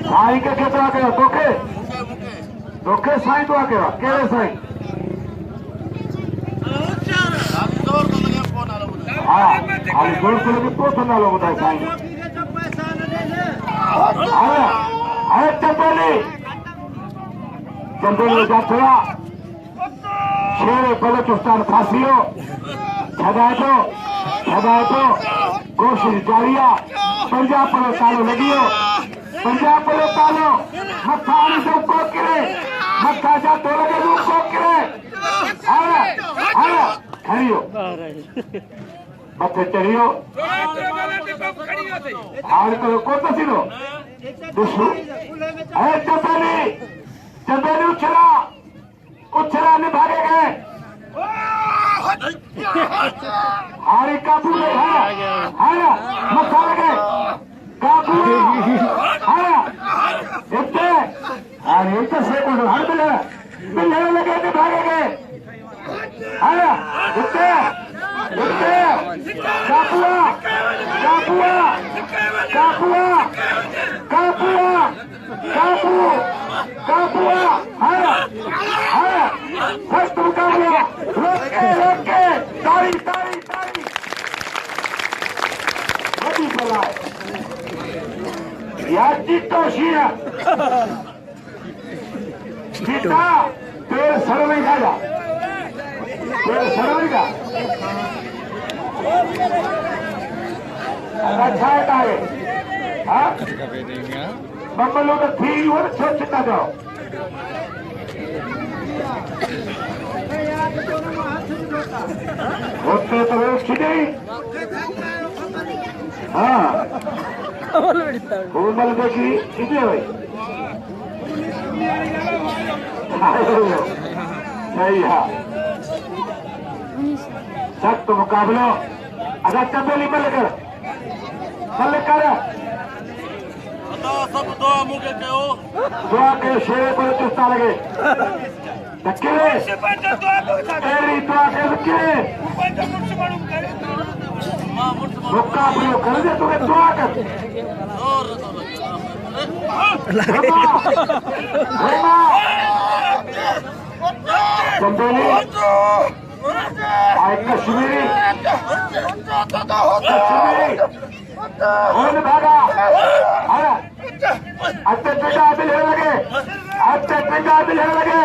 साईं के केतिरा कयो तोखे तोखे साईं तो कयो कहिड़े साईं हा हाली जोर तो लॻे पोइ तो नालो ॿुधाए साईं हाणे चंबेली चंबेली जा थोड़ा शेर बलोचिस्तान फांसी हो छॾाए थो कोशिश जारी आहे पंजाब पर तालो लॻी वियो पंजाब पर तालो मथा आणी तो को किरे मथा जा तो लॻे तूं को किरे हाणे खणी वियो मथे चढ़ी वियो हाणे कयो को त थींदो ॾिसो ऐं चंबेली उछला निभागे गए हारी काबू में है मथा लगे काबू इतने अरे इतने सेकंड हर मिलने लगे निभागे गए इतने काबुआ काबुआ काबुआ काबुआ काबू काबुआ फर्स्ट मुकाबला रोके तारी तारी तारी बड़ी बलाए यार जीतो शीरा जीता तेरे सर में खाया तेरे सर में का अच्छा है हाँ बम्बलो तो थी वो छोड़ चिता जाओ होते तो वो छिड़ी हाँ कोमल देखी इधर भाई सही है सख्त मुकाबलो अगर चंबेली मल कर सब दुआ के शेरे पर चुस्ता लगे तेरी दुआ के मुकाबलो कर दे तुम्हें दुआ कर चंबेली कश्मीरी भागा अच्छे टंगा भी लेने लगे अच्छे टंगा भी लेने लगे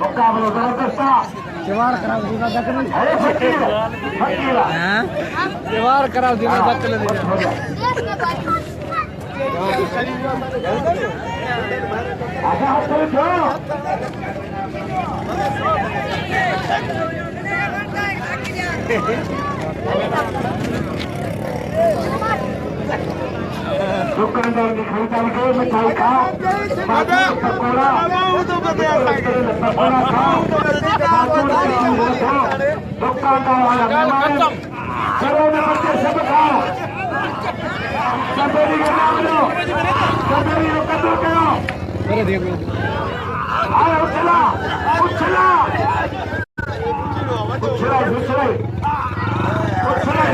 मुकाबलो जबरदस्त दीवार खराब दीना दखल दीवार खराब दीना दखल दुकानदार की खरीदारी करो मिठाई खाओ पकौड़ा पकौड़ा खाओ दुकानदार वाला मेहमान चलो न बच्चे सब खाओ चंबेली का नाम लो चंबेली को कदर करो उछला उछला उछला उछला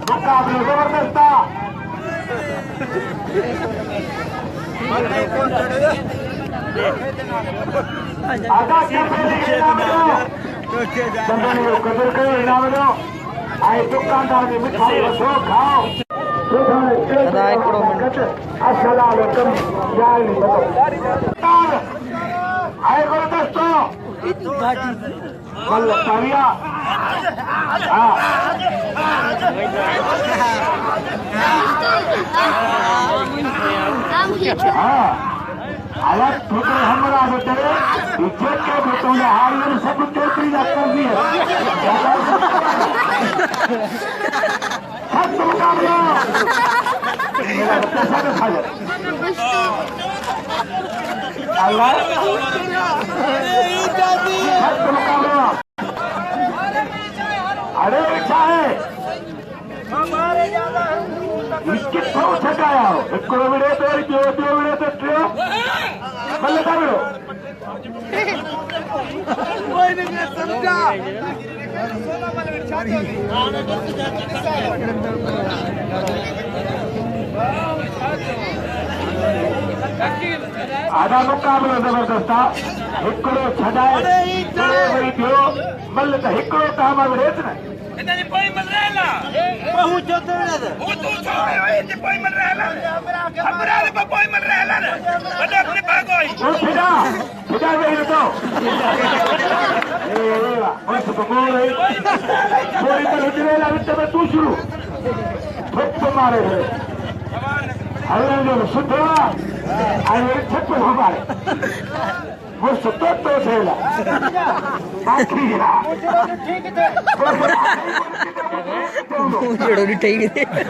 मुकाबले जबरदस्त चंबेली को कदर करो इनाम दो आए दुकानदार में मिठाई वठो खाओ अस्सलाम वालेकुम आए गुरु दोस्तों मल्ल तालिया अलग ठोकर हमरा बेटे इज्जत के बेटों ने हाल में सब चोरी कर दी है सब मुकाबला मेरा बच्चा सब खा जाए अल्लाह सब मुकाबला अरे क्या है इसके थो छकाया हो एक विड़े तो दो विड़े तो ट्रियो मल्ल था विड़ो कोई नहीं समझा आधा मुकाबलो जबरदस्त हिकिड़ो छॾाए वरी ॿियो मल्ल त हिकिड़ो काम विड़ेसि न इतनी कोई मर रहा बहुत जोते वो तू छोड़े इतनी कोई मर रहा हमरा पे कोई मर रहा बड़े अपने भागो वो फिदा वे तो ए बस तो बोल कोई पर उजरेला विच में तू शुरू ठोक मारे हलन जो सुठो आहे ठोक मारे वो सुठो तो थेला बाकी ठीक है जड़ो नहीं ठीक है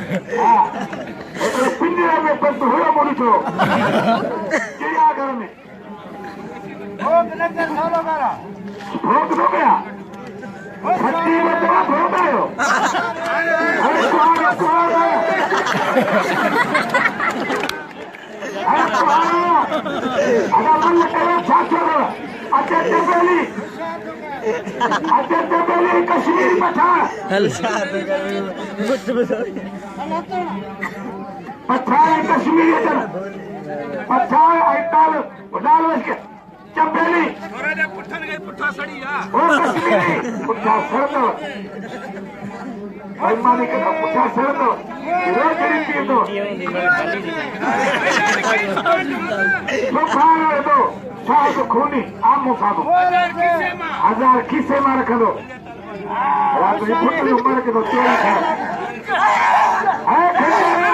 तो पिंजरे में बंद हुआ मोड़ी छो क्या घर में भोग लग सोलो मारा भोग हो गया छत्ती में तो भोग आयो अरे सुहाना अगर मन करे छाछो अच्छा तेबेली कश्मीर पठान पठान कश्मीरी पठान आइताल डाल के चपेली राजा पुठन गए पुठा सड़ी वो कश्मीरी पुठा सरदो बेईमानी के तो पुठा सरदो रोज रीति तो तूफान है तो साहब खूनी आमो साहब 1000 खिसे में रख दो रात में पुटली उमर के तो चोरी है खंडेरा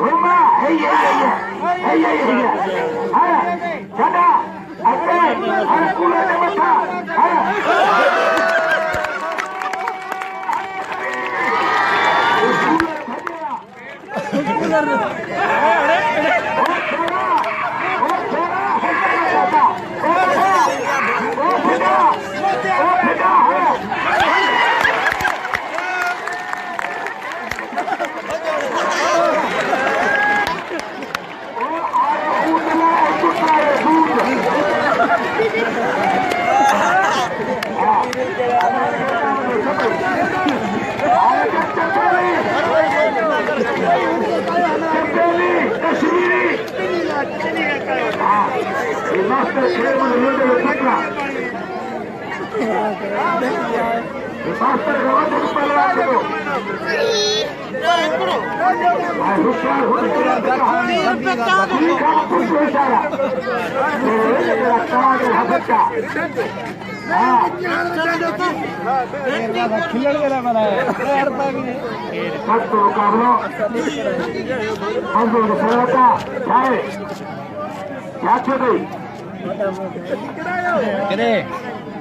घुमा हे चढ़ा अरे कूलर ने मथा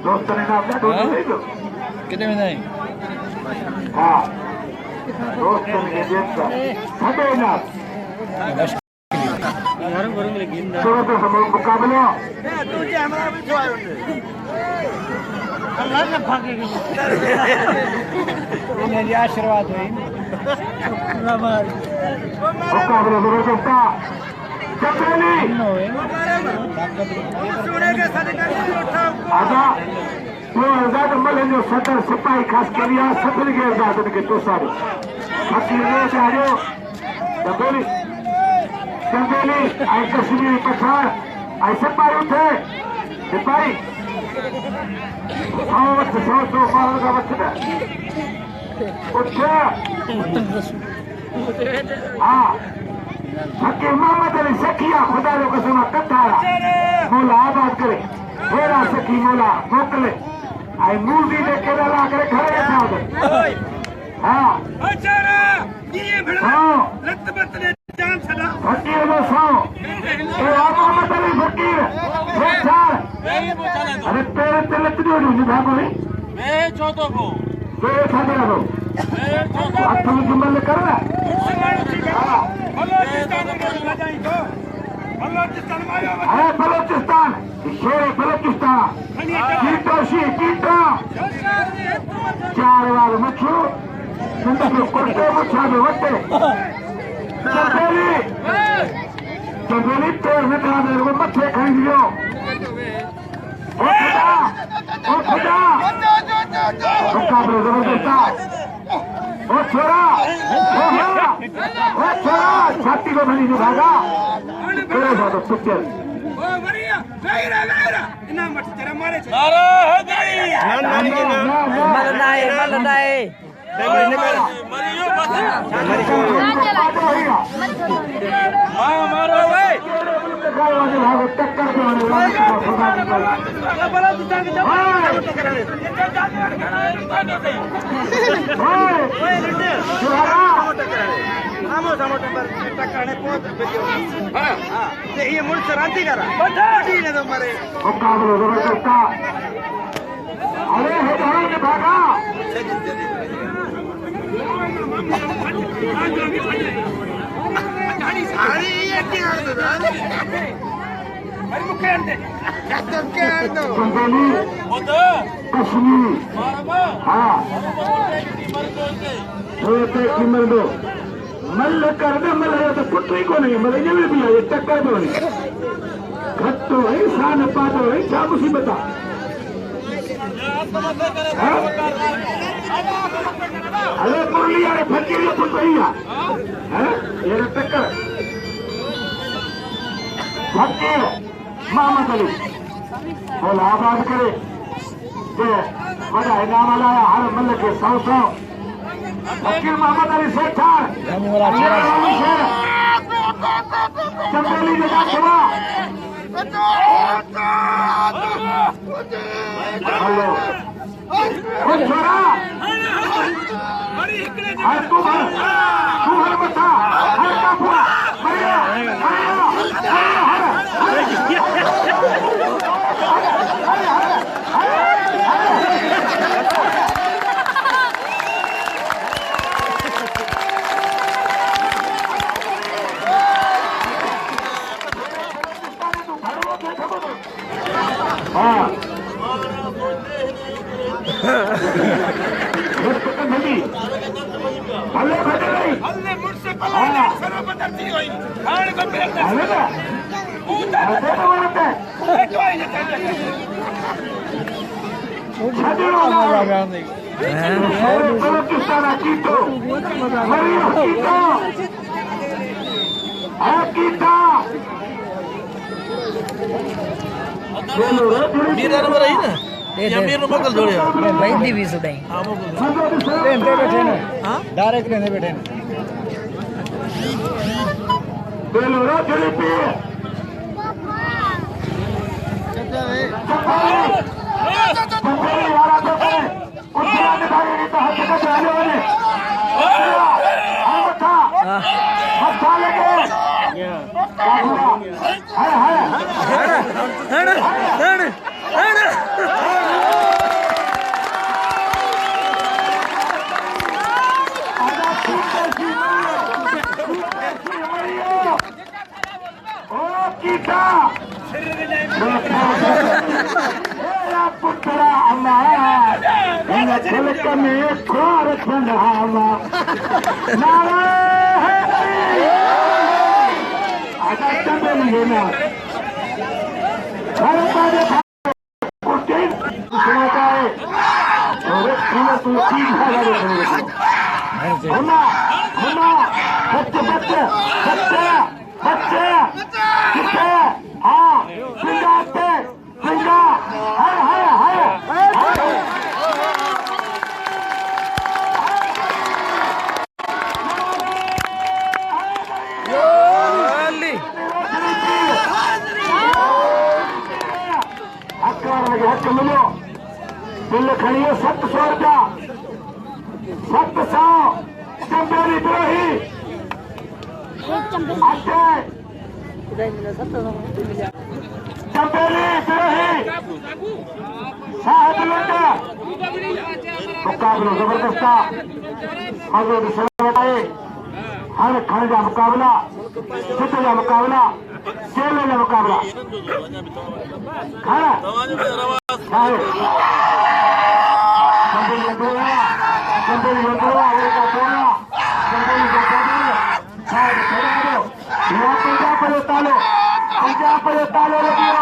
दोस्तों ने नाम कितने में नहीं हाँ दोस्तों ने जेब का नाम सूरत समूह मुकाबला आशीर्वाद हुई मुकाबला जबरदस्त चपेली आजा तो आजाद मल जो सदर सिपाही खास करिया सफल के आजाद के तो सारे फकीर ने चाहो चपेली आई कश्मीरी पठान आई सिपाही उठे सिपाही सौ मारन का वक्त उठे हाँ फकीर मोहम्मद अली सखिया खुदा जो कसम कतारा मौला आबाद करे हेरा सखी मौला मोकले आई मूवी दे के ला करे खड़े था हां अचारा ये भिड़ा रतबत ने जान छड़ा फकीर जो सो ए मोहम्मद अली फकीर अरे तेरे तेरे तो नहीं भागो मैं चौथो को तेरे खाते रहो हाथ में जुम्मल करना है बलोचिस्तान शेर बलोचिस्तान कीटो शी कीटो चार वाल मच्छू जिंदगी कोटे मुच्छा में वटे चंदेली तेर में कहा मेरे को मच्छे खरीद लियो ओ खुदा मुकाबले जबरदस्त ओ छोरा छाती को भली नहीं भागा तेरे साथ पिक्चर ये मुझसे रांती करा तुम्हारे मुकाबले जबरदस्त अरे हे भागा कश्मीर हाँ मर्दो मल कर दे मल तो पुत्री को नहीं मल ये भी है टक्कर दो नहीं घटो है शान पातो है क्या मुसीबत अरे मुरली यार फकीर ये पुत्र ही है ये टक्कर फकीर मोहम्मद अली बोला आबाद करे बड़ा इनाम लाया हर मल के 100 फकीर मोहम्मद अली सेठार चंदेली जगह सभा हेलो छोरा हर तू हर बता हर का पूरा बढ़िया हाँ हल्ले भजे नहीं हल्ले मुझसे पहले सर्वपदर थी हुई खाने को फिर हल्ले ना ऐसे तो होते बलोचिस्तान कीटो मरियो कीटो है कीटा मीरा नंबर आई ना या मीर नंबर कल जोड़े भाई दी भी सुनाई ट्रेन पे बैठे ना हां डायरेक्ट ट्रेन पे बैठे ना बेलो रो चली पे वाला तो करे उठा दिखाई नहीं तो हाथ का जाने वाले मथा लेके हाय हाय कीटा पुत्रा हमारा झलक में खोर बंधावा आधा चंदेली ना हर बारे कुछ सुनाता है और तू ठीक है होना होना बच्चे बच्चे बच्चे बच्चे कितने हाँ सिंगाते सिंगा हाय हाय हाय चेक मिलो बिल खड़ी है 700 रुपया 700 चंपेली द्रोही चंपेली द्रोही साहब लंडा मुकाबला जबरदस्त मजबूत सलाह हर खड़ का मुकाबला चित का मुकाबला चेले का मुकाबला खड़ा तालो लगियो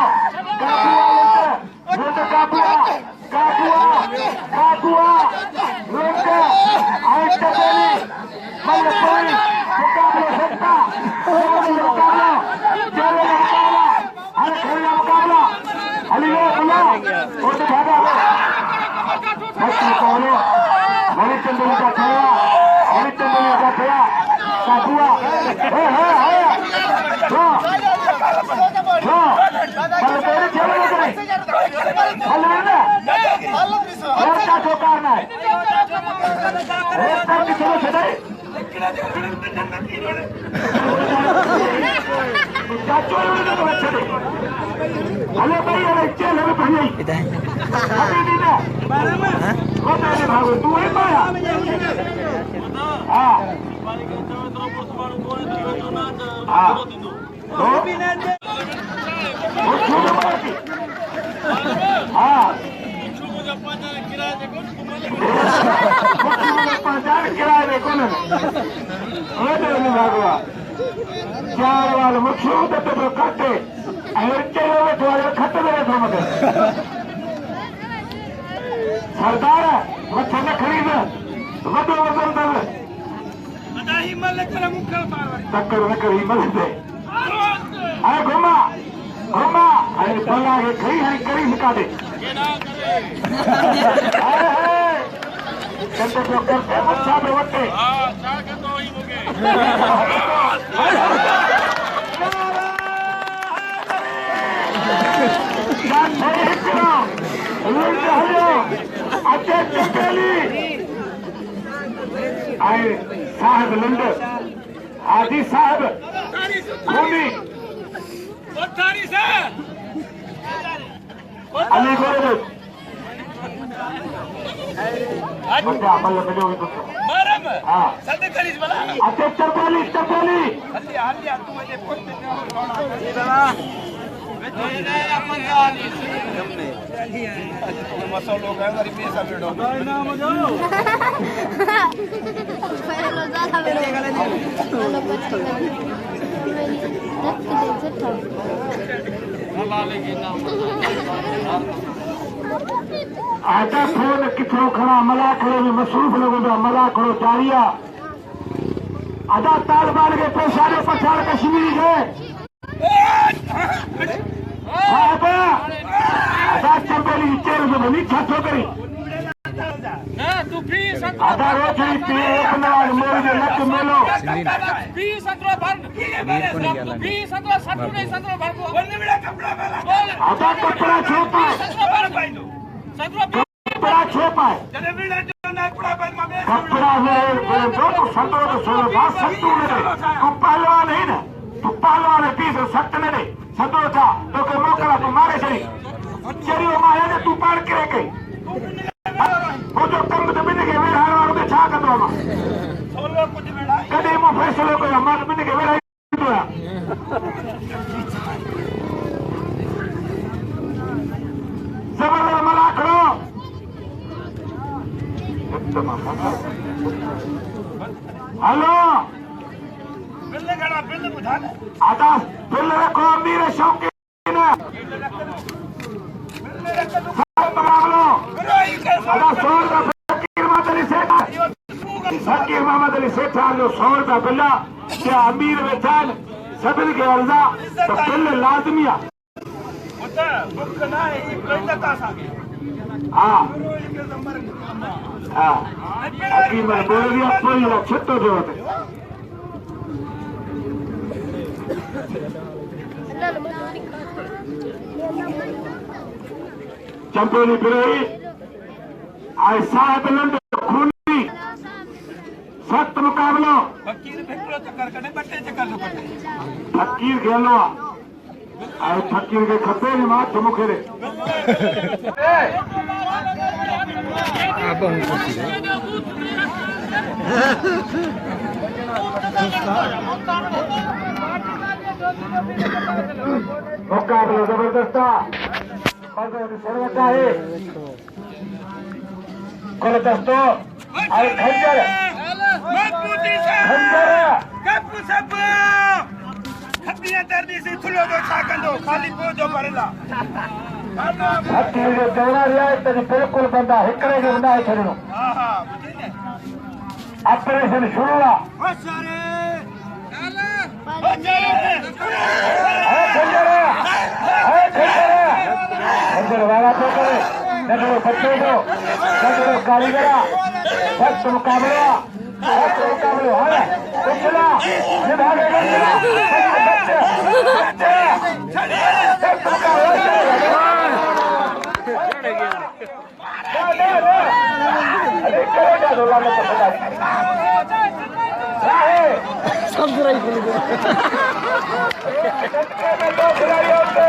काकुआ हेलो भाई चल भाई भागो तू ही पाया हाँ किराए कौन भागवा 4 वाले मुख्य काटे खत सरदार मच्छर न खरीद वो वजन टक्कर न कर हिम्मत दे अरे घुमा घुमा अरे बल्ला के खरी हरी करी सिखा दे करते अच्छा प्रवृत्ति साहब लंडन हाजी साहब खूनी अली गोरख अमल मिलोगी तुमको हाँ अच्छा चपली मसालो आटा फोन किथो खड़ा मला खड़ो में मसरूफ लगो मला खड़ो चारिया आधा ताल बाल के पैसारे पछाड़ कश्मीरी है आधा चंपेली चेर में बनी छठो करी आधा रोटी पिए मोर जो लक मेलो आधा कपड़ा छोपा कपड़ा छोपा कपड़ा में जो संतो तो सोलो बात संतो में तू पहलवान है ना तू पहलवान है 20 सख्त नहीं संतो था तो के मौका तो मारे सही चरी वो माया ने तू पार करे कहीं वो जो कम तो बिने के वेड़ा हार के छा कर दो मा सोलो कुछ वेड़ा कदे मो फैसले को मार बिने के वेड़ा तो जबरदस्त मला करो हेलो बिल्ले गड़ा बिल्ले बुझा दे आधा बिल्ले रखो अमीर शौकीन बिल्ले रखो आधा 100 का फकीर मोहम्मद अली सेठ जो 100 का बिल्ला क्या अमीर वेचाल सबिल के अर्जा तो बिल्ले लाजमिया हाँ हाँ मैं बोल दिया कोई छत्तो जो होते चंपेली बिरोही आज सात लंड खूनी सख्त मुकाबलो फकीर भेटलो चक्कर कने बट्टे चक्कर जो कटे फकीर खेलो आज फकीर के खपे मां चमुखे रे मुकाबला जबरदस्त है कोले दोस्तों आज खंजर मजबूती से खंजर कपू सब खपिया दर्दी से थुलो दो छाकंदो खाली पोजो भरला फकीर जो दौड़ा रिया है तो बिल्कुल बंदा हिकड़े जो बंदा है छड़नो हां हां बुझी ने ऑपरेशन शुरू हुआ होशियारे खंजर वाला तो करे नगरो बच्चे को नगरो कारीगरा सख्त मुकाबला है पिछला निभाने बच्चे सख्त मुकाबला अरे करेगा रोला में पकड़ा सब बुराई बोल गया दो खिलाड़ी होते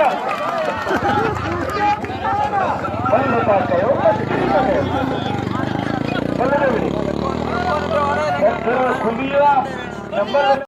बल्ले पास है बल्ले खुली नंबर